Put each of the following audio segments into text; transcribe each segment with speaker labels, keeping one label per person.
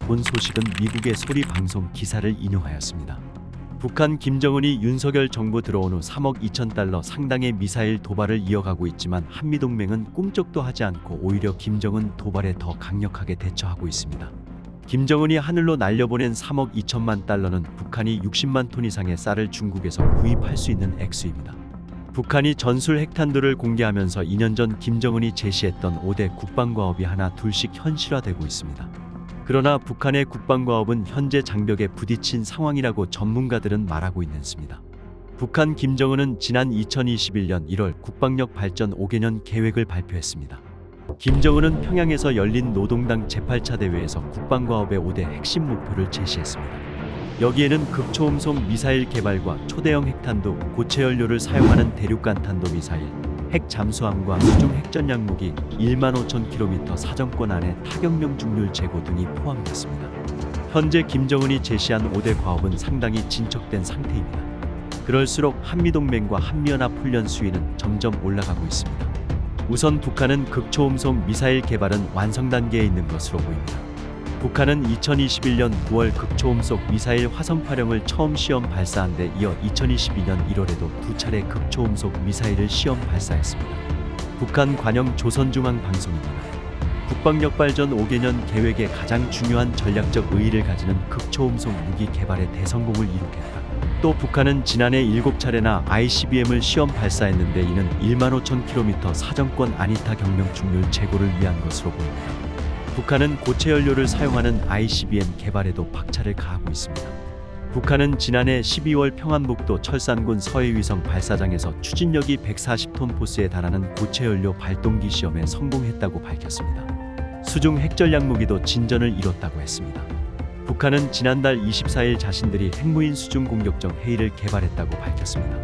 Speaker 1: 본 소식은 미국의 소리 방송 기사를 인용하였습니다. 북한 김정은이 윤석열 정부 들어온 후 3억 2천 달러 상당의 미사일 도발을 이어가고 있지만 한미동맹은 꿈쩍도 하지 않고 오히려 김정은 도발에 더 강력하게 대처하고 있습니다. 김정은이 하늘로 날려보낸 3억 2천만 달러는 북한이 60만 톤 이상의 쌀을 중국에서 구입할 수 있는 액수입니다. 북한이 전술 핵탄두를 공개하면서 2년 전 김정은이 제시했던 5대 국방과업이 하나 둘씩 현실화되고 있습니다. 그러나 북한의 국방과업은 현재 장벽에 부딪힌 상황이라고 전문가들은 말하고 있습니다. 북한 김정은은 지난 2021년 1월 국방력 발전 5개년 계획을 발표했습니다. 김정은은 평양에서 열린 노동당 제8차 대회에서 국방과업의 5대 핵심 목표를 제시했습니다. 여기에는 극초음속 미사일 개발과 초대형 핵탄두, 고체 연료를 사용하는 대륙간 탄도미사일, 핵 잠수함과 수중 핵전략 무기, 1만 5천 km 사정권 안에 타격명 중률 제고 등이 포함됐습니다. 현재 김정은이 제시한 5대 과업은 상당히 진척된 상태입니다. 그럴수록 한미동맹과 한미연합 훈련 수위는 점점 올라가고 있습니다. 우선 북한은 극초음속 미사일 개발은 완성 단계에 있는 것으로 보입니다. 북한은 2021년 9월 극초음속 미사일 화성8형을 처음 시험 발사한 데 이어 2022년 1월에도 두 차례 극초음속 미사일을 시험 발사했습니다. 북한 관영 조선중앙방송입니다. 국방력 발전 5개년 계획의 가장 중요한 전략적 의의를 가지는 극초음속 무기 개발에 대성공을 이루겠다. 또 북한은 지난해 7차례나 ICBM을 시험 발사했는데 이는 1만 5천 km 사정권 아니타 경명 중률 제고를 위한 것으로 보입니다. 북한은 고체 연료를 사용하는 ICBM 개발에도 박차를 가하고 있습니다. 북한은 지난해 12월 평안북도 철산군 서해위성 발사장에서 추진력이 140톤 포스에 달하는 고체 연료 발동기 시험에 성공했다고 밝혔습니다. 수중 핵전략 무기도 진전을 이뤘다고 했습니다. 북한은 지난달 24일 자신들이 핵무인 수중 공격정 헤이를 개발했다고 밝혔습니다.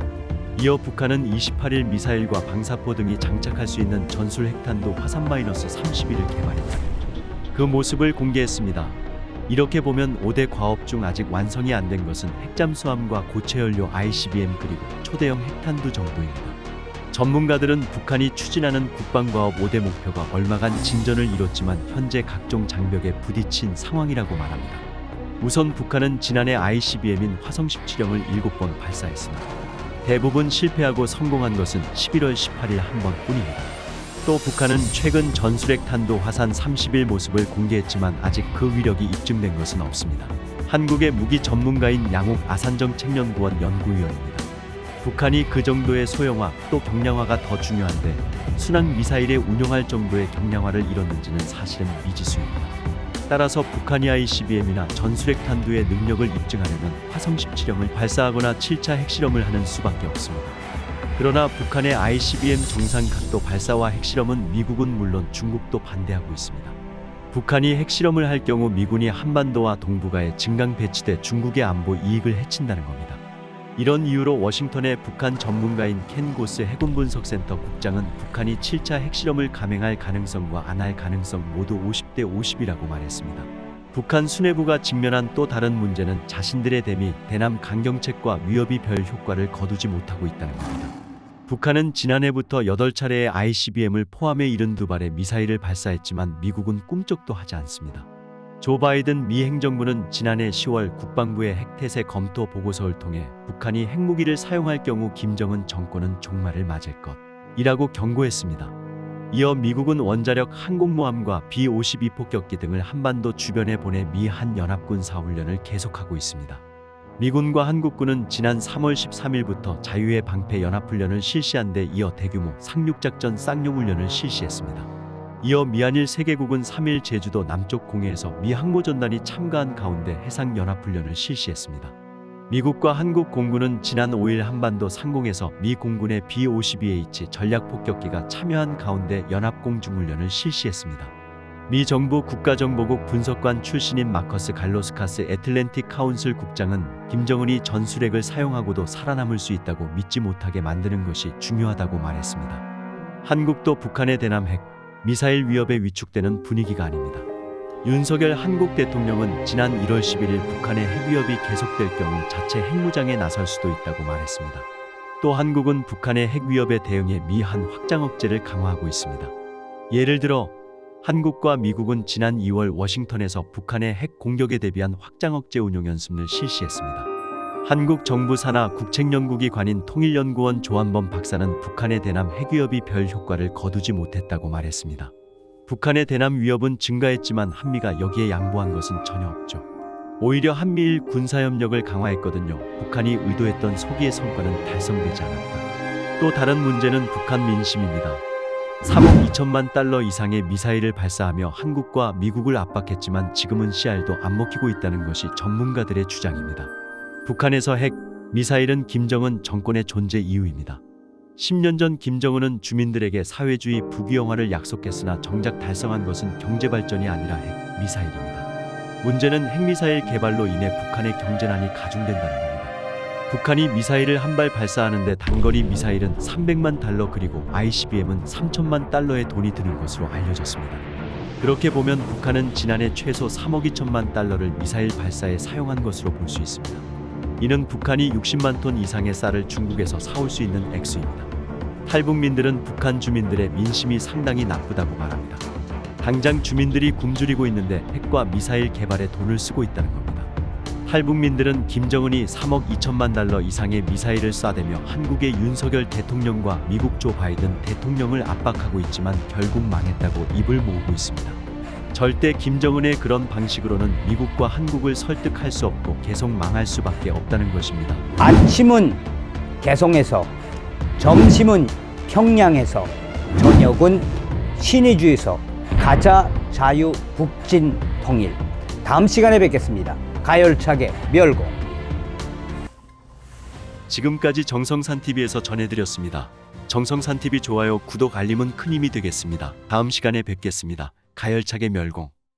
Speaker 1: 이어 북한은 28일 미사일과 방사포 등이 장착할 수 있는 전술 핵탄두 화산-31을 개발했다. 그 모습을 공개했습니다. 이렇게 보면 5대 과업 중 아직 완성이 안 된 것은 핵잠수함과 고체연료 ICBM 그리고 초대형 핵탄두 정도입니다. 전문가들은 북한이 추진하는 국방과업 5대 목표가 얼마간 진전을 이뤘지만 현재 각종 장벽에 부딪힌 상황이라고 말합니다. 우선 북한은 지난해 ICBM인 화성 17형을 7번 발사했으나 대부분 실패하고 성공한 것은 11월 18일 한 번뿐입니다. 또 북한은 최근 전술핵 탄도 화산 31 모습을 공개했지만 아직 그 위력이 입증된 것은 없습니다. 한국의 무기 전문가인 양옥 아산정책연구원 연구위원입니다. 북한이 그 정도의 소형화 또 경량화가 더 중요한데 순항 미사일에 운용할 정도의 경량화를 이뤘는지는 사실은 미지수입니다. 따라서 북한이 ICBM이나 전술핵 탄두의 능력을 입증하려면 화성 17형을 발사하거나 7차 핵실험을 하는 수밖에 없습니다. 그러나 북한의 ICBM 정상 각도 발사와 핵실험은 미국은 물론 중국도 반대하고 있습니다. 북한이 핵실험을 할 경우 미군이 한반도와 동북아에 증강 배치돼 중국의 안보 이익을 해친다는 겁니다. 이런 이유로 워싱턴의 북한 전문가인 켄 고스 해군분석센터 국장은 북한이 7차 핵실험을 감행할 가능성과 안 할 가능성 모두 50대 50이라고 말했습니다. 북한 수뇌부가 직면한 또 다른 문제는 자신들의 대미, 대남 강경책과 위협이 별 효과를 거두지 못하고 있다는 겁니다. 북한은 지난해부터 8차례의 ICBM을 포함해 72발의 미사일을 발사했지만 미국은 꿈쩍도 하지 않습니다. 조 바이든 미 행정부는 지난해 10월 국방부의 핵태세 검토 보고서를 통해 북한이 핵무기를 사용할 경우 김정은 정권은 종말을 맞을 것이라고 경고했습니다. 이어 미국은 원자력 항공모함과 B-52 폭격기 등을 한반도 주변에 보내 미 한연합군사훈련을 계속하고 있습니다. 미군과 한국군은 지난 3월 13일부터 자유의 방패 연합훈련을 실시한 데 이어 대규모 상륙작전 쌍용훈련을 실시했습니다. 이어 미한일 세계국은 3일 제주도 남쪽 공해에서 미 항모전단이 참가한 가운데 해상연합훈련을 실시했습니다. 미국과 한국 공군은 지난 5일 한반도 상공에서 미 공군의 B-52H 전략폭격기가 참여한 가운데 연합공중훈련을 실시했습니다. 미 정부 국가정보국 분석관 출신인 마커스 갈로스카스 애틀랜틱 카운슬 국장은 김정은이 전술핵을 사용하고도 살아남을 수 있다고 믿지 못하게 만드는 것이 중요하다고 말했습니다. 한국도 북한의 대남 핵, 미사일 위협에 위축되는 분위기가 아닙니다. 윤석열 한국 대통령은 지난 1월 11일 북한의 핵 위협이 계속될 경우 자체 핵무장에 나설 수도 있다고 말했습니다. 또 한국은 북한의 핵 위협에 대응해 미 한 확장 억제를 강화하고 있습니다. 예를 들어 한국과 미국은 지난 2월 워싱턴에서 북한의 핵 공격에 대비한 확장 억제 운용 연습을 실시했습니다. 한국 정부 산하 국책연구기관인 통일연구원 조한범 박사는 북한의 대남 핵위협이 별 효과를 거두지 못했다고 말했습니다. 북한의 대남 위협은 증가했지만 한미가 여기에 양보한 것은 전혀 없죠. 오히려 한미일 군사협력을 강화했거든요. 북한이 의도했던 소기의 성과는 달성되지 않았다. 또 다른 문제는 북한 민심입니다. 3억 2천만 달러 이상의 미사일을 발사하며 한국과 미국을 압박했지만 지금은 씨알도 안 먹히고 있다는 것이 전문가들의 주장입니다. 북한에서 핵, 미사일은 김정은 정권의 존재 이유입니다. 10년 전 김정은은 주민들에게 사회주의 부귀영화를 약속했으나 정작 달성한 것은 경제발전이 아니라 핵, 미사일입니다. 문제는 핵미사일 개발로 인해 북한의 경제난이 가중된다는 겁니다. 북한이 미사일을 한 발 발사하는데 단거리 미사일은 300만 달러 그리고 ICBM은 3천만 달러의 돈이 드는 것으로 알려졌습니다. 그렇게 보면 북한은 지난해 최소 3억 2천만 달러를 미사일 발사에 사용한 것으로 볼 수 있습니다. 이는 북한이 60만 톤 이상의 쌀을 중국에서 사올 수 있는 액수입니다. 탈북민들은 북한 주민들의 민심이 상당히 나쁘다고 말합니다. 당장 주민들이 굶주리고 있는데 핵과 미사일 개발에 돈을 쓰고 있다는 겁니다. 탈북민들은 김정은이 3억 2천만 달러 이상의 미사일을 쏴대며 한국의 윤석열 대통령과 미국 조 바이든 대통령을 압박하고 있지만 결국 망했다고 입을 모으고 있습니다. 절대 김정은의 그런 방식으로는 미국과 한국을 설득할 수 없고 계속 망할 수밖에 없다는 것입니다.
Speaker 2: 아침은 개성에서, 점심은 평양에서, 저녁은 신의주에서 가자 자유 북진 통일. 다음 시간에 뵙겠습니다. 가열차게 멸공.
Speaker 1: 지금까지 정성산TV에서 전해드렸습니다. 정성산TV 좋아요, 구독, 알림은 큰 힘이 되겠습니다. 다음 시간에 뵙겠습니다. 가열차게 멸공.